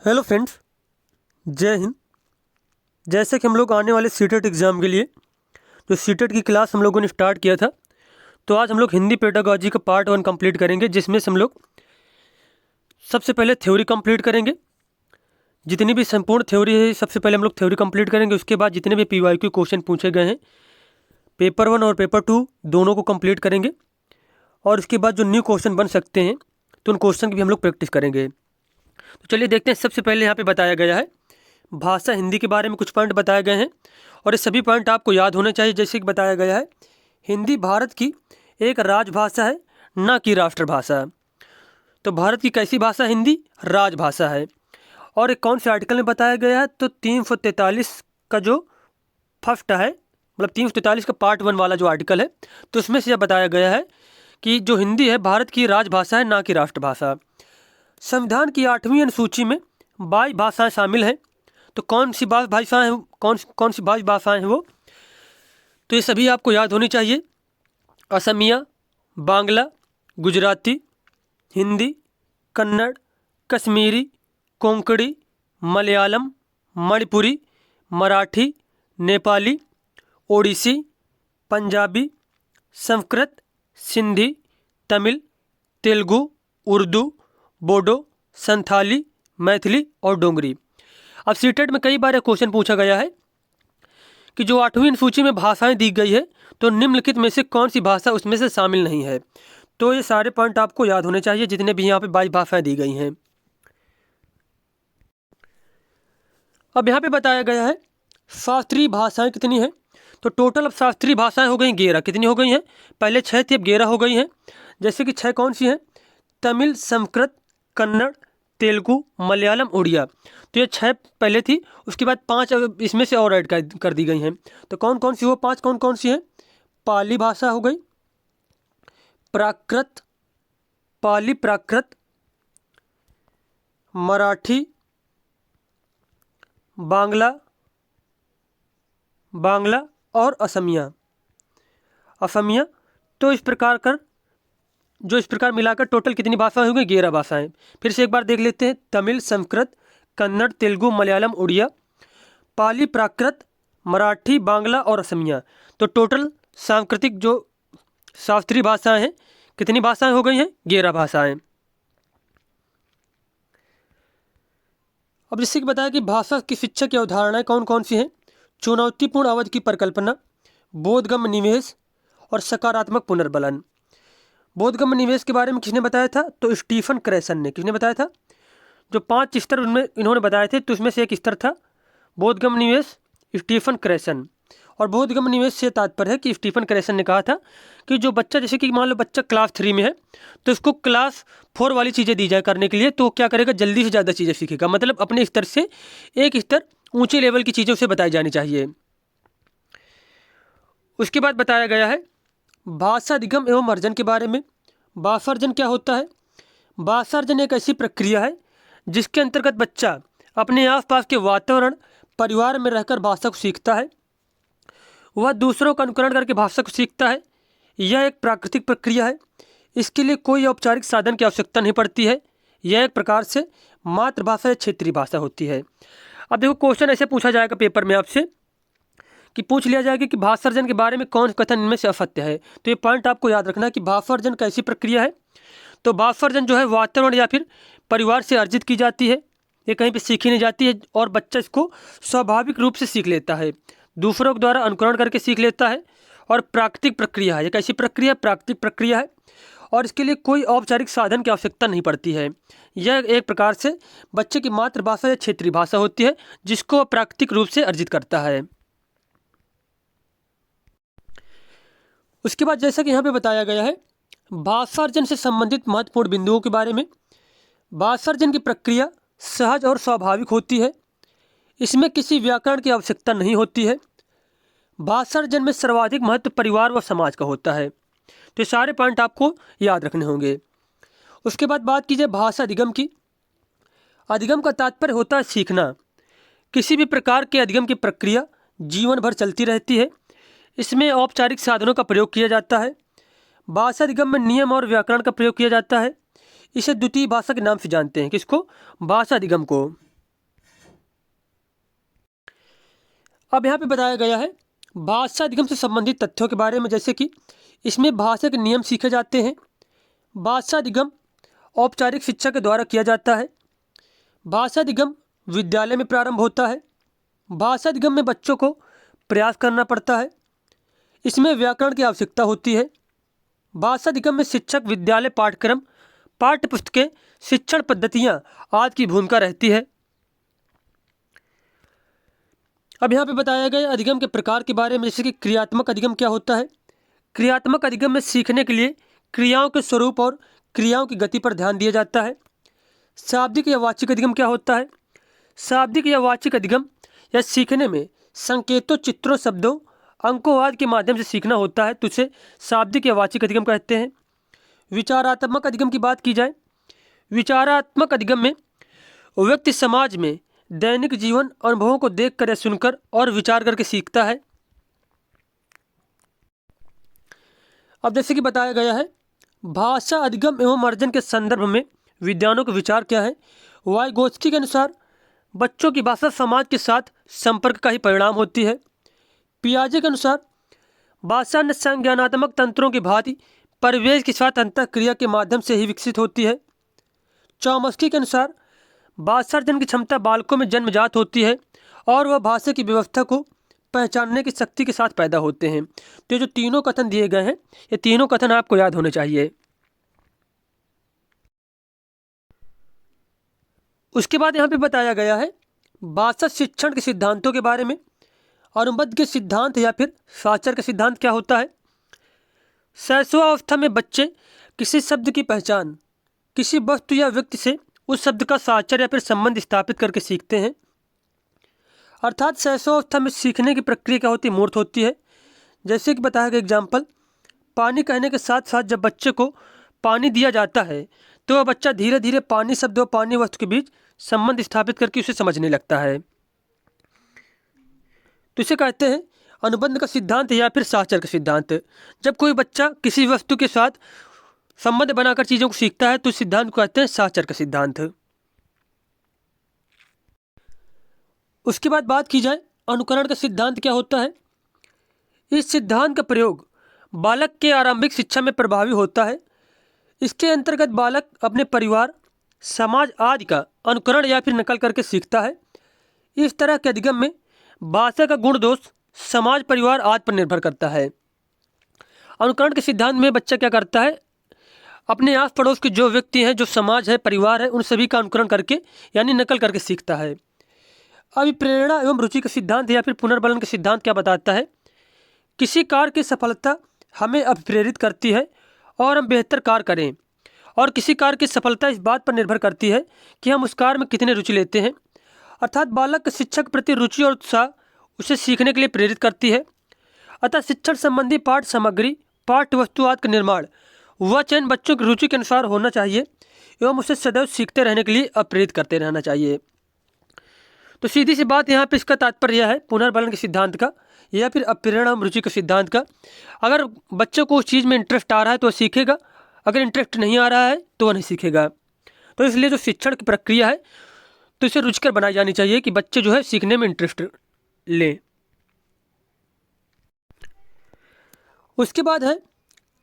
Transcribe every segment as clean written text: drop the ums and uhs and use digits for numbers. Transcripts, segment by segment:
Hello friends, जय हिंद। जैसे कि हम लोग आने वाले सीटेट एग्ज़ाम के लिए जो सीटेट की क्लास हम लोगों ने स्टार्ट किया था, तो आज हम लोग हिंदी पेडागॉजी का पार्ट 1 कंप्लीट करेंगे, जिसमें से हम लोग सबसे पहले थ्योरी कंप्लीट करेंगे। जितनी भी संपूर्ण थ्योरी है, सबसे पहले हम लोग थ्योरी कंप्लीट करेंगे। उसके बाद जितने भी PYQ क्वेश्चन पूछे गए हैं पेपर 1 और पेपर 2 दोनों को कंप्लीट करेंगे। और उसके बाद जो न्यू क्वेश्चन बन सकते हैं तो उन क्वेश्चन की भी हम लोग प्रैक्टिस करेंगे। तो चलिए देखते हैं। सबसे पहले यहाँ पे बताया गया है भाषा हिंदी के बारे में कुछ पॉइंट बताए गए हैं और ये सभी पॉइंट आपको याद होने चाहिए। जैसे कि बताया गया है, हिंदी भारत की एक राजभाषा है, ना कि राष्ट्रभाषा। तो भारत की कैसी भाषा? हिंदी राजभाषा है। और एक कौन से आर्टिकल में बताया गया है? तो 343 का जो फर्स्ट है, मतलब 343 का पार्ट 1 वाला जो आर्टिकल है, तो उसमें से यह बताया गया है कि जो हिंदी है भारत की राजभाषा है, ना कि राष्ट्रभाषा। संविधान की 8वीं अनुसूची में 22 भाषाएं शामिल हैं। तो कौन सी भाषाएं हैं? कौन सी 22 भाषाएं हैं वो? तो ये सभी आपको याद होनी चाहिए। असमिया, बांग्ला, गुजराती, हिंदी, कन्नड़, कश्मीरी, कोंकणी, मलयालम, मणिपुरी, मराठी, नेपाली, ओडिसी, पंजाबी, संस्कृत, सिंधी, तमिल, तेलुगु, उर्दू, बोडो, संथाली, मैथिली और डोगरी। अब सीटेट में कई बार क्वेश्चन पूछा गया है कि जो 8वीं सूची में भाषाएं दी गई है, तो निम्नलिखित में से कौन सी भाषा उसमें से शामिल नहीं है। तो ये सारे पॉइंट आपको याद होने चाहिए, जितने भी यहाँ पे 22 भाषाएं दी गई हैं। अब यहाँ पे बताया गया है शास्त्रीय भाषाएं कितनी हैं। तो टोटल अब शास्त्रीय भाषाएं हो गई 11। कितनी हो गई हैं? पहले 6 थी, अब 11 हो गई हैं। जैसे कि 6 कौन सी हैं? तमिल, संस्कृत, कन्नड़, तेलुगु, मलयालम, उड़िया। तो ये 6 पहले थी, उसके बाद 5 इसमें से और ऐड कर दी गई हैं। तो कौन कौन सी? वो 5 कौन कौन सी हैं? पाली भाषा हो गई, प्राकृत, पाली प्राकृत, मराठी, बांग्ला और असमिया। तो इस प्रकार मिलाकर टोटल कितनी भाषाएं हो गई? 11 भाषाएं। फिर से एक बार देख लेते हैं। तमिल, संस्कृत, कन्नड़, तेलुगु, मलयालम, उड़िया, पाली प्राकृत, मराठी, बांग्ला और असमिया। तो टोटल सांस्कृतिक जो शास्त्रीय भाषाएं हैं, कितनी भाषाएं हो गई हैं? 11 भाषाएं। अब जैसे कि बताया कि भाषा की शिक्षा की अवधारणाएं कौन कौन सी हैं? चुनौतीपूर्ण अवधि की परिकल्पना, बोधगम्य निवेश और सकारात्मक पुनर्बलन। बोधगम्य निवेश के बारे में किसने बताया था? तो स्टीफन क्रैसन ने। किसने बताया था? जो 5 स्तर उनमें इन्होंने बताए थे, तो उसमें से एक स्तर था बोधगम्य निवेश, स्टीफन क्रैसन। और बोधगम्य निवेश से तात्पर्य है कि स्टीफन क्रैसन ने कहा था कि जो बच्चा, जैसे कि मान लो बच्चा क्लास 3 में है, तो उसको क्लास 4 वाली चीज़ें दी जाए करने के लिए, तो क्या करेगा? जल्दी से ज़्यादा चीज़ें सीखेगा। मतलब अपने स्तर से एक स्तर ऊंचे लेवल की चीज़ें उसे बताई जानी चाहिए। उसके बाद बताया गया है भाषा अधिगम एवं अर्जन के बारे में। भाषार्जन क्या होता है? भाषार्जन एक ऐसी प्रक्रिया है जिसके अंतर्गत बच्चा अपने आसपास के वातावरण, परिवार में रहकर भाषा को सीखता है। वह दूसरों का अनुकरण करके भाषा को सीखता है। यह एक प्राकृतिक प्रक्रिया है। इसके लिए कोई औपचारिक साधन की आवश्यकता नहीं पड़ती है। यह एक प्रकार से मातृभाषा या क्षेत्रीय भाषा होती है। अब देखो, क्वेश्चन ऐसे पूछा जाएगा पेपर में आपसे कि पूछ लिया जाएगा कि भाषार्जन के बारे में कौन कथन इनमें से असत्य है। तो ये पॉइंट आपको याद रखना है कि भाषार्जन कैसी प्रक्रिया है। तो भाषार्जन जो है वातावरण या फिर परिवार से अर्जित की जाती है। ये कहीं पे सीखी नहीं जाती है और बच्चा इसको स्वाभाविक रूप से सीख लेता है, दूसरों के द्वारा अनुकरण करके सीख लेता है। और प्राकृतिक प्रक्रिया है। ये कैसी प्रक्रिया? प्राकृतिक प्रक्रिया है और इसके लिए कोई औपचारिक साधन की आवश्यकता नहीं पड़ती है। यह एक प्रकार से बच्चे की मातृभाषा या क्षेत्रीय भाषा होती है, जिसको वह प्राकृतिक रूप से अर्जित करता है। उसके बाद जैसा कि यहाँ पे बताया गया है भाषार्जन से संबंधित महत्वपूर्ण बिंदुओं के बारे में। भाषार्जन की प्रक्रिया सहज और स्वाभाविक होती है। इसमें किसी व्याकरण की आवश्यकता नहीं होती है। भाषार्जन में सर्वाधिक महत्व परिवार व समाज का होता है। तो ये सारे पॉइंट आपको याद रखने होंगे। उसके बाद बात कीजिए भाषा अधिगम की। अधिगम का तात्पर्य होता है सीखना। किसी भी प्रकार के अधिगम की प्रक्रिया जीवन भर चलती रहती है। इसमें औपचारिक साधनों का प्रयोग किया जाता है। भाषा अधिगम में नियम और व्याकरण का प्रयोग किया जाता है। इसे द्वितीय भाषा के नाम से जानते हैं। किसको? भाषा अधिगम को। अब यहाँ पे बताया गया है भाषा अधिगम से संबंधित तथ्यों के बारे में, जैसे कि इसमें भाषा के नियम सीखे जाते हैं। भाषा अधिगम औपचारिक शिक्षा के द्वारा किया जाता है। भाषा अधिगम विद्यालय में प्रारंभ होता है। भाषा अधिगम में बच्चों को प्रयास करना पड़ता है। इसमें व्याकरण की आवश्यकता होती है। भाषा अधिगम में शिक्षक, विद्यालय पाठ्यक्रम, पाठ्य पुस्तकें, शिक्षण पद्धतियाँ आदि की भूमिका रहती है। अब यहाँ पे बताया गया अधिगम के प्रकार के बारे में, जैसे कि क्रियात्मक अधिगम क्या होता है। क्रियात्मक अधिगम में सीखने के लिए क्रियाओं के स्वरूप और क्रियाओं की गति पर ध्यान दिया जाता है। शाब्दिक या वाचिक अधिगम क्या होता है। शाब्दिक या वाचिक अधिगम या सीखने में संकेतों, चित्रों, शब्दों, अंकों आदि के माध्यम से सीखना होता है, तो इसे शाब्दिक या वाचिक अधिगम कहते हैं। विचारात्मक अधिगम की बात की जाए, विचारात्मक अधिगम में व्यक्ति समाज में दैनिक जीवन अनुभवों को देखकर या सुनकर और विचार करके सीखता है। अब जैसे कि बताया गया है भाषा अधिगम एवं अर्जन के संदर्भ में विद्वानों का विचार क्या है। वाइगोत्स्की के अनुसार बच्चों की भाषा समाज के साथ संपर्क का ही परिणाम होती है। पियाजे के अनुसार भाषा ने संज्ञानात्मक तंत्रों की भांति परिवेश के साथ अंतःक्रिया के माध्यम से ही विकसित होती है। चॉम्स्की के अनुसार भाषार्जन की क्षमता बालकों में जन्मजात होती है और वह भाषा की व्यवस्था को पहचानने की शक्ति के साथ पैदा होते हैं। तो ये जो तीनों कथन दिए गए हैं, ये तीनों कथन आपको याद होने चाहिए। उसके बाद यहाँ पे बताया गया है भाषा शिक्षण के सिद्धांतों के बारे में। अनुबंध के सिद्धांत या फिर साक्षर का सिद्धांत क्या होता है। शैशवावस्था में बच्चे किसी शब्द की पहचान किसी वस्तु या व्यक्ति से उस शब्द का साक्षर या फिर संबंध स्थापित करके सीखते हैं। अर्थात शैशवावस्था में सीखने की प्रक्रिया क्या होती है, मूर्त होती है। जैसे कि बताया गया एग्जाम्पल, पानी कहने के साथ साथ जब बच्चे को पानी दिया जाता है तो वह बच्चा धीरे धीरे पानी शब्द और पानी वस्तु के बीच संबंध स्थापित करके उसे समझने लगता है। तो इसे कहते हैं अनुबंध का सिद्धांत या फिर साक्षर का सिद्धांत। जब कोई बच्चा किसी वस्तु के साथ संबंध बनाकर चीज़ों को सीखता है तो इस सिद्धांत को कहते हैं साक्षर का सिद्धांत। उसके बाद बात की जाए अनुकरण का सिद्धांत क्या होता है। इस सिद्धांत का प्रयोग बालक के आरंभिक शिक्षा में प्रभावी होता है। इसके अंतर्गत बालक अपने परिवार, समाज आदि का अनुकरण या फिर नकल करके सीखता है। इस तरह के अधिगम में भाषा का गुण दोष समाज, परिवार आदि पर निर्भर करता है। अनुकरण के सिद्धांत में बच्चा क्या करता है, अपने आस पड़ोस के जो व्यक्ति हैं, जो समाज है, परिवार है, उन सभी का अनुकरण करके यानी नकल करके सीखता है। अभी प्रेरणा एवं रुचि का सिद्धांत या फिर पुनर्बलन का सिद्धांत क्या बताता है। किसी कार्य की सफलता हमें अभिप्रेरित करती है और हम बेहतर कार्य करें, और किसी कार्य की सफलता इस बात पर निर्भर करती है कि हम उस कार्य में कितने रुचि लेते हैं। अर्थात बालक के शिक्षक के प्रति रुचि और उत्साह उसे सीखने के लिए प्रेरित करती है। अतः शिक्षण संबंधी पाठ्य सामग्री, पाठ्य वस्तु आदि का निर्माण वह चयन बच्चों की रुचि के अनुसार होना चाहिए एवं उसे सदैव सीखते रहने के लिए प्रेरित करते रहना चाहिए। तो सीधी सी बात यहाँ पे इसका तात्पर्य यह है पुनर्बलन के सिद्धांत का या फिर प्रेरणा रुचि के सिद्धांत का। अगर बच्चों को उस चीज़ में इंटरेस्ट आ रहा है तो वह सीखेगा, अगर इंटरेस्ट नहीं आ रहा है तो वह नहीं सीखेगा। तो इसलिए जो शिक्षण की प्रक्रिया है तो इसे रुचिकर बनाई जानी चाहिए कि बच्चे जो है सीखने में इंटरेस्ट लें। उसके बाद है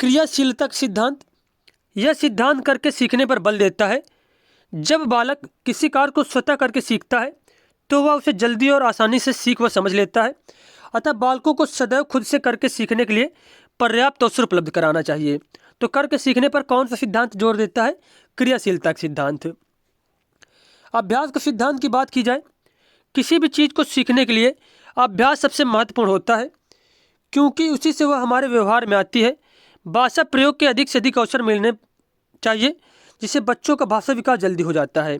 क्रियाशीलता का सिद्धांत। यह सिद्धांत करके सीखने पर बल देता है। जब बालक किसी कार्य को स्वतः करके सीखता है तो वह उसे जल्दी और आसानी से सीख व समझ लेता है। अतः बालकों को सदैव खुद से करके सीखने के लिए पर्याप्त अवसर उपलब्ध कराना चाहिए। तो करके सीखने पर कौन सा सिद्धांत जोर देता है, क्रियाशीलता का सिद्धांत। अभ्यास का सिद्धांत की बात की जाए, किसी भी चीज़ को सीखने के लिए अभ्यास सबसे महत्वपूर्ण होता है, क्योंकि उसी से वह हमारे व्यवहार में आती है। भाषा प्रयोग के अधिक से अधिक अवसर मिलने चाहिए, जिससे बच्चों का भाषा विकास जल्दी हो जाता है।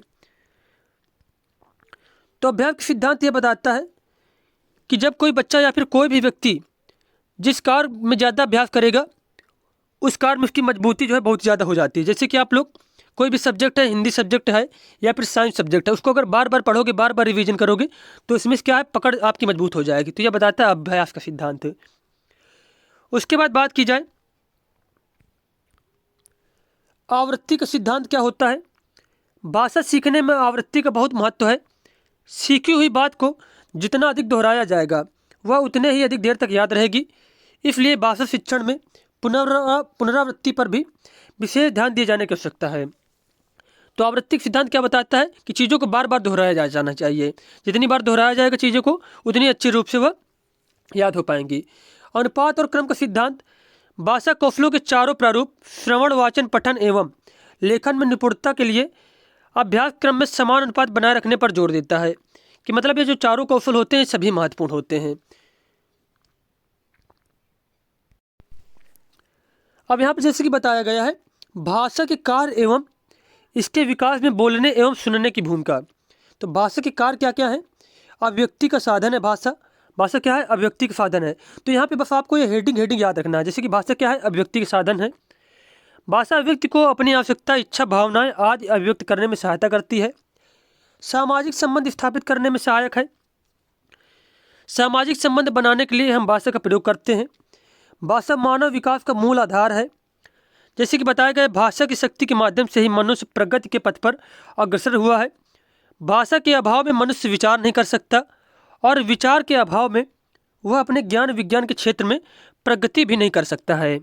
तो अभ्यास का सिद्धांत यह बताता है कि जब कोई बच्चा या फिर कोई भी व्यक्ति जिस कार्य में ज़्यादा अभ्यास करेगा उस कार्य में उसकी मजबूती जो है बहुत ज़्यादा हो जाती है। जैसे कि आप लोग कोई भी सब्जेक्ट है, हिंदी सब्जेक्ट है या फिर साइंस सब्जेक्ट है, उसको अगर बार बार पढ़ोगे, बार बार रिवीजन करोगे तो इसमें क्या है, पकड़ आपकी मजबूत हो जाएगी। तो यह बताता है अभ्यास का सिद्धांत। उसके बाद बात की जाए आवृत्ति का सिद्धांत क्या होता है। भाषा सीखने में आवृत्ति का बहुत महत्व है। सीखी हुई बात को जितना अधिक दोहराया जाएगा वह उतने ही अधिक देर तक याद रहेगी। इसलिए भाषा शिक्षण में पुनरावृत्ति पर भी विशेष ध्यान दिए जाने की आवश्यकता है। तो आवृत्ति सिद्धांत क्या बताता है कि चीज़ों को बार बार दोहराया जाना चाहिए। जितनी बार दोहराया जाएगा चीज़ों को, उतनी अच्छी रूप से वह याद हो पाएंगी। अनुपात और क्रम का सिद्धांत भाषा कौशलों के चारों प्रारूप श्रवण, वाचन, पठन एवं लेखन में निपुणता के लिए अभ्यास क्रम में समान अनुपात बनाए रखने पर जोर देता है। कि मतलब ये जो चारों कौशल होते हैं सभी महत्वपूर्ण होते हैं। अब यहाँ पर जैसे कि बताया गया है भाषा के कार्य एवं इसके विकास में बोलने एवं सुनने की भूमिका। तो भाषा के कार्य क्या क्या है? अभिव्यक्ति का साधन है भाषा। भाषा क्या है? अभिव्यक्ति का साधन है। तो यहाँ पे बस आपको ये हेडिंग याद रखना है। जैसे कि भाषा क्या है? अभिव्यक्ति का साधन है। भाषा व्यक्ति को अपनी आवश्यकता, इच्छा, भावनाएं आदि अभिव्यक्त करने में सहायता करती है। सामाजिक संबंध स्थापित करने में सहायक है। सामाजिक संबंध बनाने के लिए हम भाषा का प्रयोग करते हैं। भाषा मानव विकास का मूल आधार है। जैसे कि बताया गया भाषा की शक्ति के माध्यम से ही मनुष्य प्रगति के पथ पर अग्रसर हुआ है। भाषा के अभाव में मनुष्य विचार नहीं कर सकता और विचार के अभाव में वह अपने ज्ञान विज्ञान के क्षेत्र में प्रगति भी नहीं कर सकता है।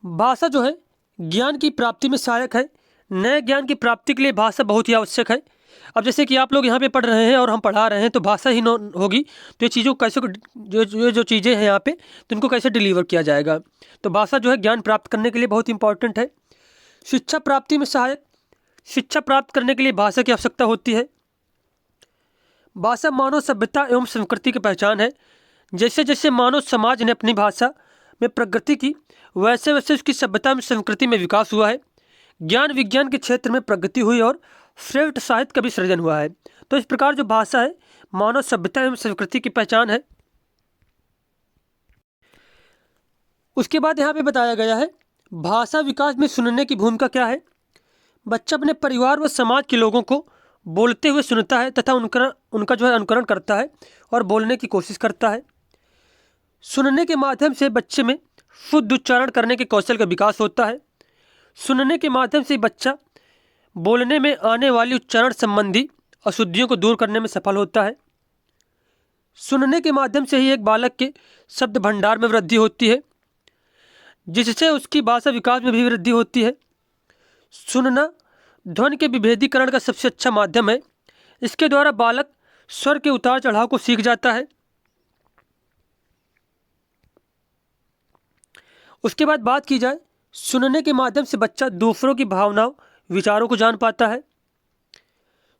भाषा जो है ज्ञान की प्राप्ति में सहायक है। नए ज्ञान की प्राप्ति के लिए भाषा बहुत ही आवश्यक है। अब जैसे कि आप लोग यहाँ पे पढ़ रहे हैं और हम पढ़ा रहे हैं तो भाषा ही होगी तो ये चीज़ों को कैसे जो चीज़ें हैं यहाँ पे तो इनको कैसे डिलीवर किया जाएगा। तो भाषा जो है ज्ञान प्राप्त करने के लिए बहुत इंपॉर्टेंट है। शिक्षा प्राप्ति में सहायक। शिक्षा प्राप्त करने के लिए भाषा की आवश्यकता होती है। भाषा मानव सभ्यता एवं संस्कृति की पहचान है। जैसे जैसे मानव समाज ने अपनी भाषा में प्रगति की वैसे वैसे उसकी सभ्यता में संस्कृति में विकास हुआ है। ज्ञान विज्ञान के क्षेत्र में प्रगति हुई और श्रेष्ठ साहित्य का भी सृजन हुआ है। तो इस प्रकार जो भाषा है मानव सभ्यता एवं संस्कृति की पहचान है। उसके बाद यहाँ पे बताया गया है भाषा विकास में सुनने की भूमिका क्या है। बच्चा अपने परिवार व समाज के लोगों को बोलते हुए सुनता है तथा उनका जो है अनुकरण करता है और बोलने की कोशिश करता है। सुनने के माध्यम से बच्चे में शुद्ध उच्चारण करने के कौशल का विकास होता है। सुनने के माध्यम से बच्चा बोलने में आने वाली उच्चारण संबंधी अशुद्धियों को दूर करने में सफल होता है। सुनने के माध्यम से ही एक बालक के शब्द भंडार में वृद्धि होती है जिससे उसकी भाषा विकास में भी वृद्धि होती है। सुनना ध्वनि के विभेदीकरण का सबसे अच्छा माध्यम है। इसके द्वारा बालक स्वर के उतार चढ़ाव को सीख जाता है। उसके बाद बात की जाए सुनने के माध्यम से बच्चा दूसरों की भावनाओं विचारों को जान पाता है।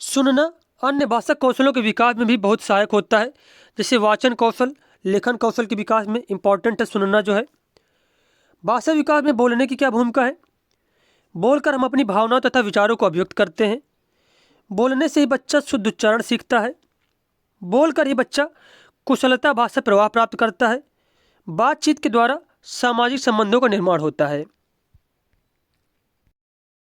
सुनना अन्य भाषा कौशलों के विकास में भी बहुत सहायक होता है। जैसे वाचन कौशल, लेखन कौशल के विकास में इम्पॉर्टेंट है सुनना जो है। भाषा विकास में बोलने की क्या भूमिका है? बोलकर हम अपनी भावनाओं तथा विचारों को अभिव्यक्त करते हैं। बोलने से ही बच्चा शुद्ध उच्चारण सीखता है। बोलकर ही बच्चा कुशलता भाषा प्रवाह प्राप्त करता है। बातचीत के द्वारा सामाजिक संबंधों का निर्माण होता है।